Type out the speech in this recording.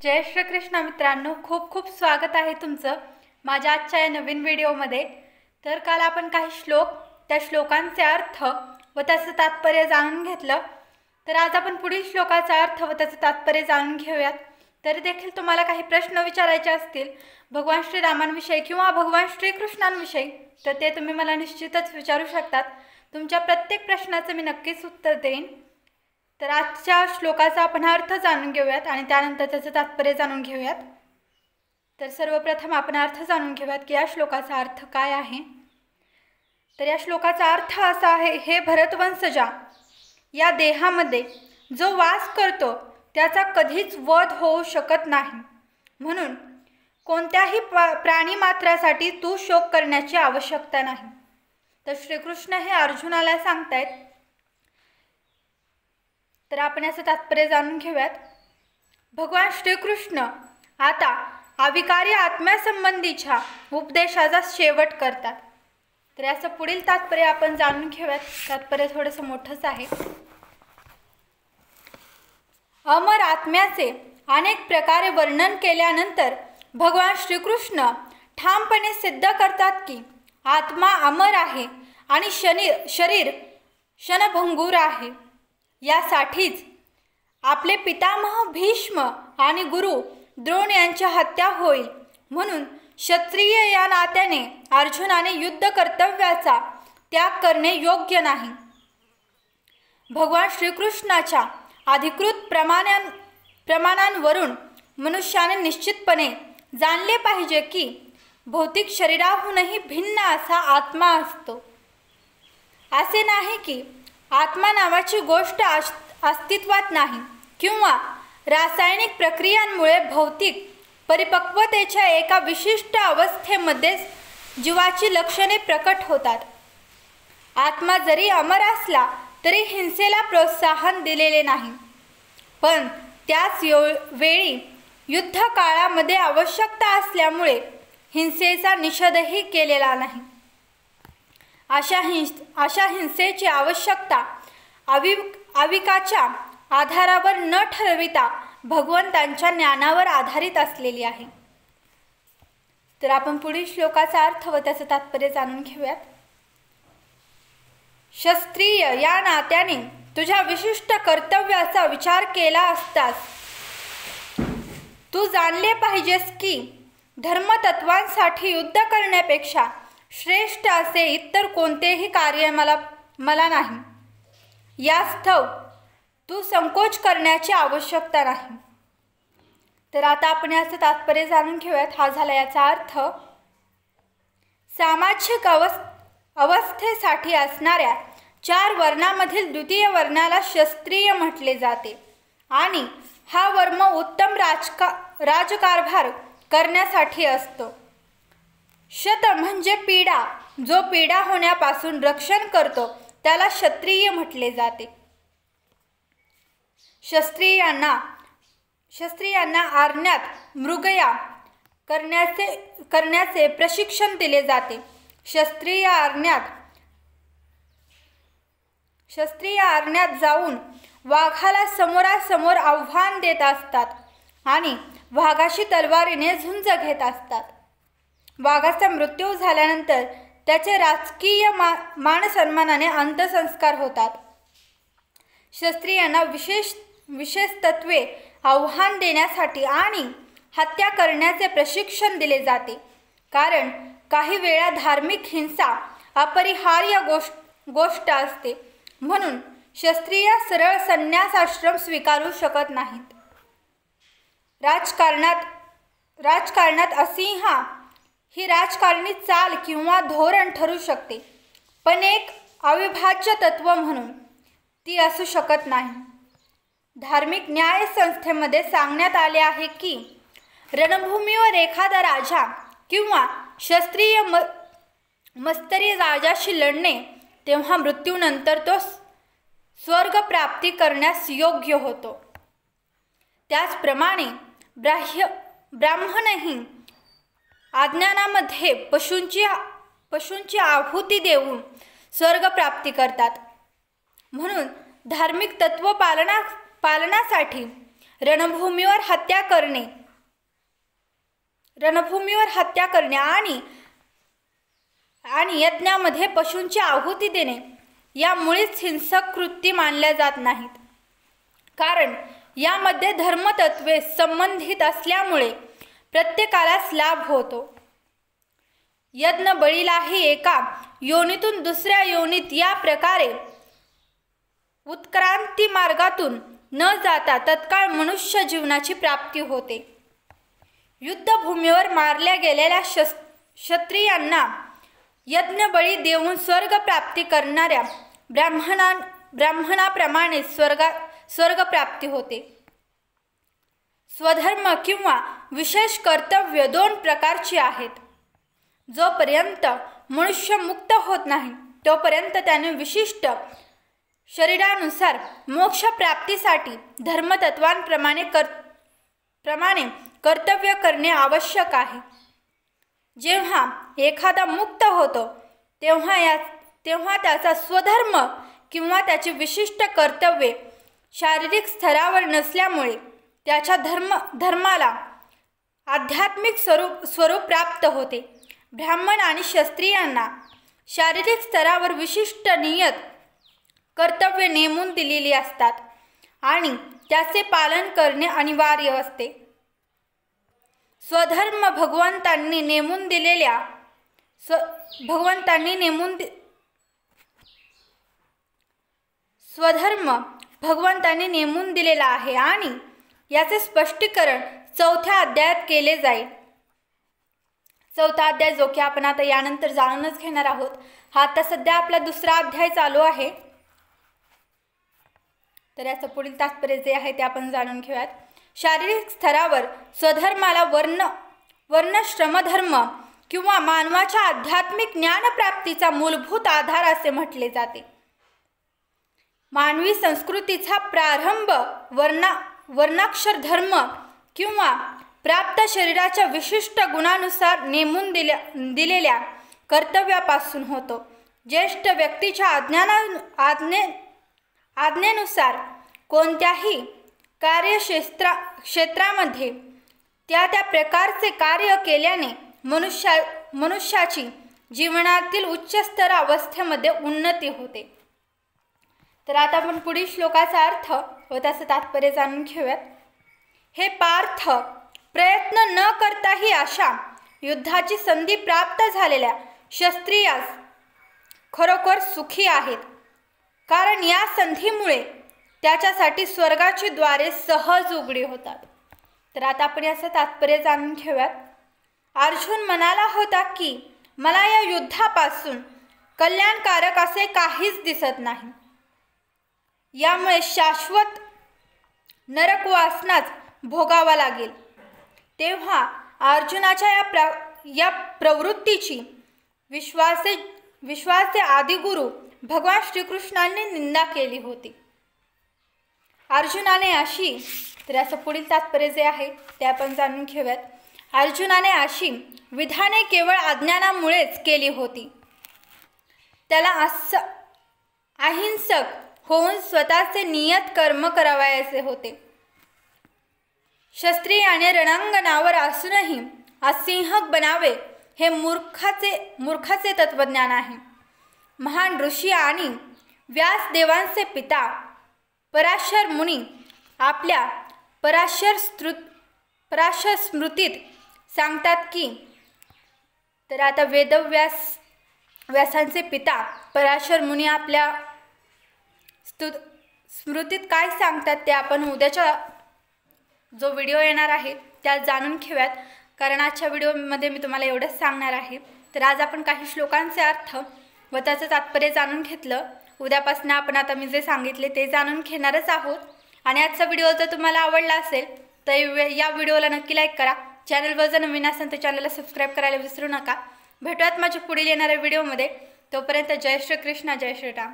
जय श्री कृष्ण मित्रांनो, खूप खूप स्वागत आहे तुमचं माझ्या आजच्या या नवीन व्हिडिओमध्ये। तर काल आपण काही श्लोक, त्या श्लोकांचे अर्थ व त्याचं तात्पर्य जाणून घेतलं। तर आज आपण पुढील श्लोकाचा अर्थ व त्याचं तात्पर्य जाणून घेऊयात। तरी देखील तुम्हाला काही प्रश्न विचारायचे असतील भगवान श्रीरामांविषयी किंवा भगवान श्रीकृष्णांविषयी, तर ते तुम्ही मला निश्चितच विचारू शकतात। तुमच्या प्रत्येक प्रश्नाचं मी नक्कीच उत्तर देईन। तर आजच्या श्लोकाचा आपण अर्थ जाणून घेऊयात आणि त्यानंतर त्याचं तात्पर्य जाणून घेऊयात। तर सर्वप्रथम आपण अर्थ जाणून घेऊयात की या श्लोकाचा अर्थ काय आहे। तर या श्लोकाचा अर्थ असा आहे, हे भरतवंशजा, या देहामध्ये जो वास करतो त्याचा कधीच वध होऊ शकत नाही, म्हणून कोणत्याही प्राणीमात्रासाठी तू शोक करण्याची आवश्यकता नाही। तर श्रीकृष्ण हे अर्जुनाला सांगतायत। तर आपण याचं तात्पर्य जाणून घेऊयात। भगवान श्रीकृष्ण आता अविकारी आत्म्यासंबंधीच्या उपदेशाचा शेवट करतात। तर याचं पुढील तात्पर्य आपण जाणून घेऊयात। तात्पर्य थोडंसं मोठंच आहे। अमर आत्म्याचे अनेक प्रकारे वर्णन केल्यानंतर भगवान श्रीकृष्ण ठामपणे सिद्ध करतात की आत्मा अमर आहे आणि शरीर क्षणभंगूर आहे। यासाठीच आपले पितामह भीष्म आणि गुरु द्रोण यांची हत्या होईल, म्हणून क्षत्रिय या नात्याने अर्जुनाने युद्ध कर्तव्याचा त्याग करणे योग्य नाही। भगवान श्रीकृष्णाच्या अधिकृत प्रमाणांवरून मनुष्याने निश्चितपणे जाणले पाहिजे की भौतिक शरीराहूनही भिन्न असा आत्मा असतो। असे नाही की आत्मा नावाची गोष्ट अस्तित्वात नाही किंवा रासायनिक प्रक्रियांमुळे भौतिक परिपक्वतेच्या एका विशिष्ट अवस्थेमध्ये जीवाची लक्षणे प्रकट होतात। आत्मा जरी अमर असला तरी हिंसेला प्रोत्साहन दिलेले नाही, पण त्याच वेळी युद्ध काळामध्ये आवश्यकता असल्यामुळे हिंसेचा निषेधही केलेला नाही। अशा हिंसेची आवश्यकता अविकाच्या आधारावर न ठरविता भगवंतांच्या ज्ञानावर आधारित असलेली आहे। तर आपण पुढील श्लोकाचा अर्थ व त्याचं तात्पर्य जाणून घेऊयात। क्षत्रिय या नात्याने तुझ्या विशिष्ट कर्तव्याचा विचार केला असतास तू जाणले पाहिजेस की धर्मतत्वांसाठी युद्ध करण्यापेक्षा श्रेष्ठ असे इतर कोणतेही कार्य मला नाही। यास्तव तू संकोच करण्याची आवश्यकता नाही। तर आता आपण याचं तात्पर्य जाणून घेऊयात। हा झाला याचा अर्थ। सामाजिक अवस्थेसाठी असणाऱ्या 4 वर्णामधील द्वितीय वर्णाला क्षत्रिय म्हटले जाते आणि हा वर्ण उत्तम राजकारभार करण्यासाठी असतो। क्षत म्हणजे पीडा, जो पीडा होण्यापासून रक्षण करतो त्याला क्षत्रिय म्हटले जाते। क्षत्रियांना आरण्यात मृगया करण्याचे प्रशिक्षण दिले जाते। क्षत्रिय आरण्यात जाऊन वाघाला समोरासमोर आव्हान देत असतात आणि वाघाशी तलवारीने झुंज घेत असतात। वाघाचा मृत्यू झाल्यानंतर त्याचे राजकीय मानसन्मानाने अंत्यसंस्कार होतात। क्षत्रियांना विशेष तत्वे आव्हान देण्यासाठी आणि हत्या करण्याचे प्रशिक्षण दिले जाते, कारण काही वेळा धार्मिक हिंसा अपरिहार्य गोष्ट असते, म्हणून क्षत्रिय सरळ संन्यासाश्रम स्वीकारू शकत नाहीत। राजकारणात असिंहा ही राजकारणी चाल किंवा धोरण ठरू शकते, पण एक अविभाज्य तत्व म्हणून ती असू शकत नाही। धार्मिक न्याय संस्थेमध्ये सांगण्यात आले आहे की रणभूमीवर एखादा राजा किंवा क्षत्रिय मत्सरी राजाशी लढणे तेव्हा मृत्यूनंतर तो स्वर्ग प्राप्ती करण्यास योग्य होतो। त्याचप्रमाणे ब्राह्मणही अज्ञानामध्ये पशूंची आहुती देऊन स्वर्ग प्राप्ती करतात, म्हणून धार्मिक तत्व पालनासाठी रणभूमीवर हत्या करणे आणि यज्ञामध्ये पशूंची आहुती देणे या मुळीच हिंसक कृती मानल्या जात नाहीत, कारण यामध्ये धर्मतत्वे संबंधित असल्यामुळे प्रत्येकालाच लाभ होतो. यज्ञ बळीलाही एका योनीतून दुसऱ्या योनीत या प्रकारे उत्क्रांती मार्गातून न जाता तत्काळ मनुष्य जीवनाची प्राप्ती होते. युद्धभूमीवर मारल्या गेलेल्या क्षत्रियांना यज्ञबळी देऊन स्वर्ग प्राप्ती करणाऱ्या ब्राह्मणाप्रमाणे स्वर्ग प्राप्ती होते. स्वधर्म किंवा विशेष कर्तव्य दोन प्रकारची आहेत. जोपर्यंत मनुष्य मुक्त होत नाही तोपर्यंत त्याने विशिष्ट शरीरानुसार मोक्ष प्राप्तीसाठी धर्मतत्वांप्रमाणे कर्तव्य करणे आवश्यक आहे. जेव्हा एखादा मुक्त होतो तेव्हा त्याचा स्वधर्म किंवा त्याची विशिष्ट कर्तव्ये शारीरिक स्तरावर नसल्यामुळे त्याच्या धर्माला आध्यात्मिक स्वरूप प्राप्त होते. ब्राह्मण आणि क्षत्रियांना शारीरिक स्तरावर विशिष्ट नियत कर्तव्ये नेमून दिलेली असतात आणि त्याचे पालन करणे अनिवार्य असते. स्वधर्म भगवंतांनी नेमून दिलेला आहे आणि याचे स्पष्टीकरण 4थ्या अध्यायात केले जाईल. 4था अध्याय जो की आपण आता यानंतर जाणूनच घेणार आहोत. हा आता सध्या आपला 2रा अध्याय चालू आहे, तर याचं पुढील तात्पर्य जे आहे ते आपण जाणून घेऊयात. शारीरिक स्तरावर स्वधर्माला वर्ण श्रमधर्म किंवा मानवाच्या आध्यात्मिक ज्ञानप्राप्तीचा मूलभूत आधार असे म्हटले जाते. मानवी संस्कृतीचा प्रारंभ वर्णाक्षर धर्म किंवा प्राप्त शरीराच्या विशिष्ट गुणानुसार नेमून दिलेल्या कर्तव्यापासून होतो. ज्येष्ठ व्यक्तीच्या आज्ञेनुसार कोणत्याही कार्यक्षेत्रामध्ये त्या प्रकारचे कार्य केल्याने मनुष्याची जीवनातील उच्च स्तर अवस्थेमध्ये उन्नती होते. तर आता आपण पुढील श्लोकाचा अर्थ व त्याचं तात्पर्य जाणून घेऊयात. हे पार्थ, प्रयत्न न करताही अशा युद्धाची संधी प्राप्त झालेल्या क्षत्रियास खरोखर सुखी आहेत, कारण या संधीमुळे त्याच्यासाठी स्वर्गाची द्वारे सहज उघडी होतात. तर आता आपण याचं तात्पर्य जाणून घेऊयात. अर्जुन म्हणाला होता की मला या युद्धापासून कल्याणकारक असे काहीच दिसत नाही. यामुळे शाश्वत नरकवासनाच भोगावा लागेल. तेव्हा अर्जुनाच्या या प्रवृत्तीची विश्वाचे आदिगुरु भगवान श्रीकृष्णांनी निंदा केली होती. अर्जुनाने अशी, तर याचं पुढील तात्पर्य जे आहे ते आपण जाणून घेऊयात. अर्जुनाने अशी विधाने केवळ अज्ञानामुळेच केली होती. त्याला अहिंसक होऊन स्वतःचे नियत कर्म करावयाचे होते. क्षत्रियाने रणांगणावर असूनही असिंहक बनावे हे मूर्खाचे तत्वज्ञान आहे. महान ऋषी आणि व्यासदेवांचे पिता पराशर मुनी आपल्या पराशर स्मृतीत सांगतात की, तर आता व्यासांचे पिता पराशर मुनी आपल्या स्मृतीत काय सांगतात ते आपण उद्याच्या जो व्हिडिओ येणार आहे त्यात जाणून घेऊयात, कारण आजच्या व्हिडिओमध्ये मी तुम्हाला एवढंच सांगणार आहे. तर आज आपण काही श्लोकांचे अर्थ व त्याचं तात्पर्य जाणून घेतलं. उद्यापासून आपण आता मी जे सांगितले ते जाणून घेणारच आहोत. आणि आजचा व्हिडिओ जर तुम्हाला आवडला असेल तर या व्हिडिओला नक्की लाईक करा. चॅनलवर जर नवीन असेल तर चॅनलला सबस्क्राईब करायला विसरू नका. भेटूयात माझ्या पुढील येणाऱ्या व्हिडिओमध्ये. तोपर्यंत जय श्री कृष्ण, जय श्रीराम.